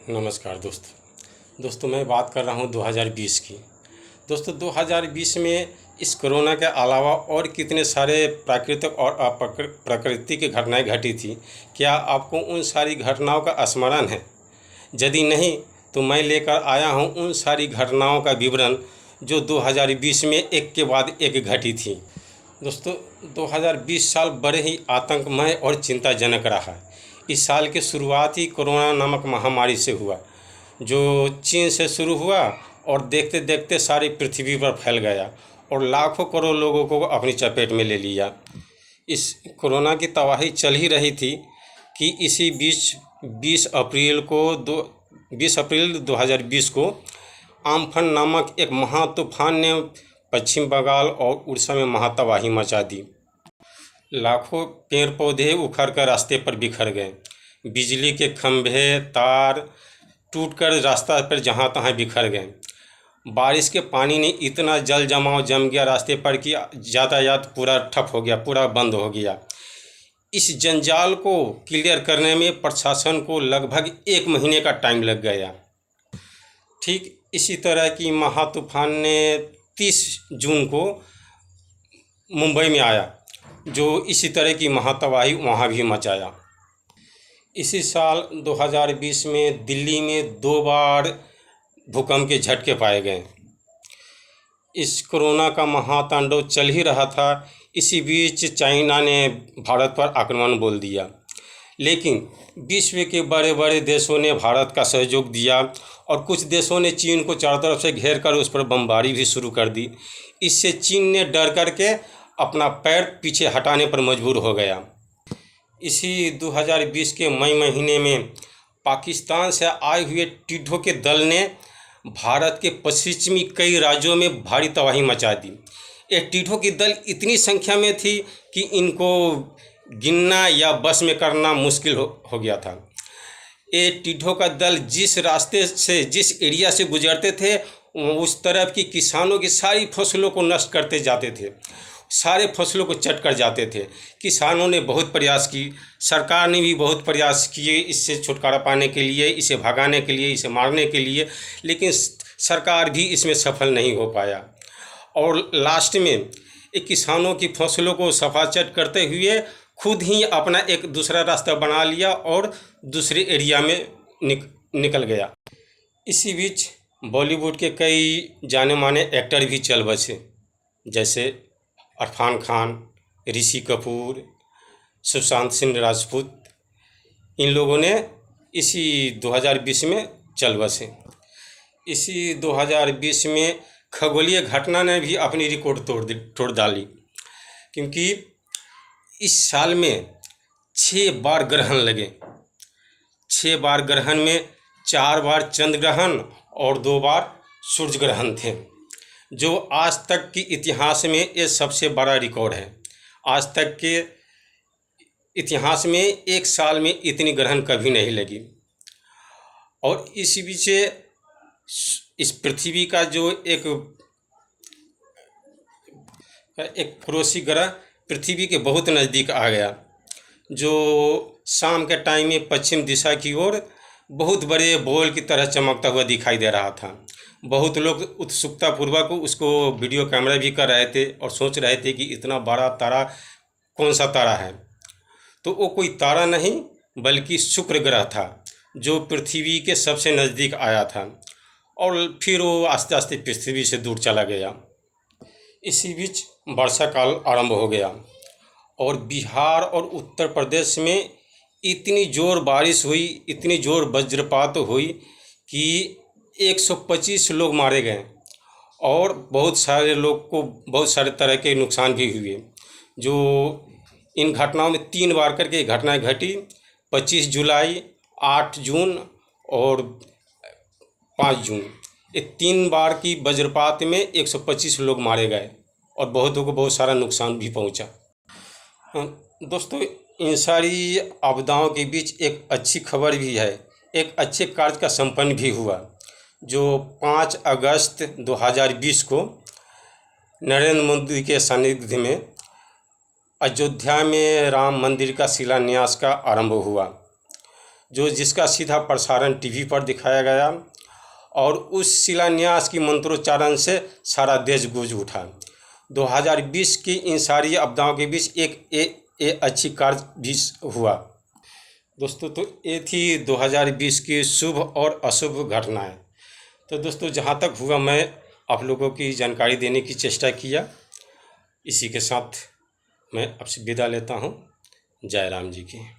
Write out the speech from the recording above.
नमस्कार दोस्तों मैं बात कर रहा हूं 2020 की। दोस्तों 2020 में इस कोरोना के अलावा और कितने सारे प्राकृतिक और प्राकृतिक घटनाएं घटी थी। क्या आपको उन सारी घटनाओं का स्मरण है? यदि नहीं तो मैं लेकर आया हूं उन सारी घटनाओं का विवरण जो 2020 में एक के बाद एक घटी थी। दोस्तों 2020 साल बड़े ही आतंकमय और चिंताजनक रहा। इस साल की शुरुआत ही कोरोना नामक महामारी से हुआ, जो चीन से शुरू हुआ और देखते देखते सारी पृथ्वी पर फैल गया और लाखों करोड़ लोगों को अपनी चपेट में ले लिया। इस कोरोना की तबाही चल ही रही थी कि इसी बीच 20 अप्रैल 2020 को आम्फन नामक एक महातूफान ने पश्चिम बंगाल और उड़ीसा में महातबाही मचा दी। लाखों पेड़ पौधे उखड़ कर रास्ते पर बिखर गए। बिजली के खंभे तार टूटकर रास्ता पर जहां तहां बिखर गए। बारिश के पानी ने इतना जल जमाव जम गया रास्ते पर कि यातायात पूरा ठप हो गया, पूरा बंद हो गया। इस जंजाल को क्लियर करने में प्रशासन को लगभग 1 महीने का टाइम लग गया। ठीक इसी तरह की महातूफान ने 30 जून को मुंबई में आया, जो इसी तरह की महातबाही वहाँ भी मचाया। इसी साल 2020 में दिल्ली में 2 बार भूकंप के झटके पाए गए। इस कोरोना का महातांडव चल ही रहा था। इसी बीच चाइना ने भारत पर आक्रमण बोल दिया, लेकिन विश्व के बड़े बड़े देशों ने भारत का सहयोग दिया और कुछ देशों ने चीन को चारों तरफ से घेर कर उस पर बमबारी भी शुरू कर दी। इससे चीन ने डर करके अपना पैर पीछे हटाने पर मजबूर हो गया। इसी 2020 के मई महीने में पाकिस्तान से आए हुए टिड्डों के दल ने भारत के पश्चिमी कई राज्यों में भारी तबाही मचा दी। ये टिड्डों की दल इतनी संख्या में थी कि इनको गिनना या बस में करना मुश्किल हो गया था। ये टिड्डों का दल जिस रास्ते से, जिस एरिया से गुजरते थे, उस तरफ की किसानों की सारी फसलों को नष्ट करते जाते थे, सारे फसलों को चट कर जाते थे। किसानों ने बहुत प्रयास की, सरकार ने भी बहुत प्रयास किए इससे छुटकारा पाने के लिए, इसे भगाने के लिए, इसे मारने के लिए, लेकिन सरकार भी इसमें सफल नहीं हो पाया। और लास्ट में एक किसानों की फसलों को सफाचट करते हुए खुद ही अपना एक दूसरा रास्ता बना लिया और दूसरे एरिया में निकल गया। इसी बीच बॉलीवुड के कई जाने माने एक्टर भी चल बसे, जैसे इरफान खान, ऋषि कपूर, सुशांत सिंह राजपूत। इन लोगों ने इसी 2020 में चल बसे। इसी 2020 में खगोलीय घटना ने भी अपनी रिकॉर्ड तोड़ डाली, क्योंकि इस साल में 6 बार ग्रहण लगे। 6 बार ग्रहण में 4 बार चंद्र ग्रहण और 2 बार सूर्य ग्रहण थे, जो आज तक के इतिहास में ये सबसे बड़ा रिकॉर्ड है। आज तक के इतिहास में एक साल में इतनी ग्रहण कभी नहीं लगी। और इसी बीच इस पृथ्वी का जो एक पड़ोसी ग्रह पृथ्वी के बहुत नज़दीक आ गया, जो शाम के टाइम में पश्चिम दिशा की ओर बहुत बड़े बॉल की तरह चमकता हुआ दिखाई दे रहा था। बहुत लोग उत्सुकतापूर्वक उसको वीडियो कैमरा भी कर रहे थे और सोच रहे थे कि इतना बड़ा तारा कौन सा तारा है। तो वो कोई तारा नहीं बल्कि शुक्र ग्रह था, जो पृथ्वी के सबसे नज़दीक आया था और फिर वो आस्ते आस्ते पृथ्वी से दूर चला गया। इसी बीच वर्षा काल आरंभ हो गया और बिहार और उत्तर प्रदेश में इतनी जोर बारिश हुई, इतनी जोर वज्रपात हुई कि 125 लोग मारे गए और बहुत सारे लोग को बहुत सारे तरह के नुकसान भी हुए। जो इन घटनाओं में 3 बार करके घटनाएं घटी, 25 जुलाई, 8 जून और 5 जून। ये 3 बार की वज्रपात में 125 लोग मारे गए और बहुतों को बहुत सारा नुकसान भी पहुंचा। दोस्तों इन सारी आपदाओं के बीच एक अच्छी खबर भी है। एक अच्छे कार्य का संपन्न भी हुआ, जो 5 अगस्त 2020 को नरेंद्र मोदी के सानिध्य में अयोध्या में राम मंदिर का शिलान्यास का आरंभ हुआ। जिसका सीधा प्रसारण टीवी पर दिखाया गया और उस शिलान्यास की मंत्रोच्चारण से सारा देश गूंज उठा। 2020 की इन सारी आपदाओं के बीच एक अच्छी कार्य भी हुआ। दोस्तों, तो ये थी 2020 की शुभ और अशुभ घटनाएं। तो दोस्तों, जहाँ तक हुआ मैं आप लोगों की जानकारी देने की चेष्टा किया। इसी के साथ मैं आपसे विदा लेता हूँ। जय राम जी की।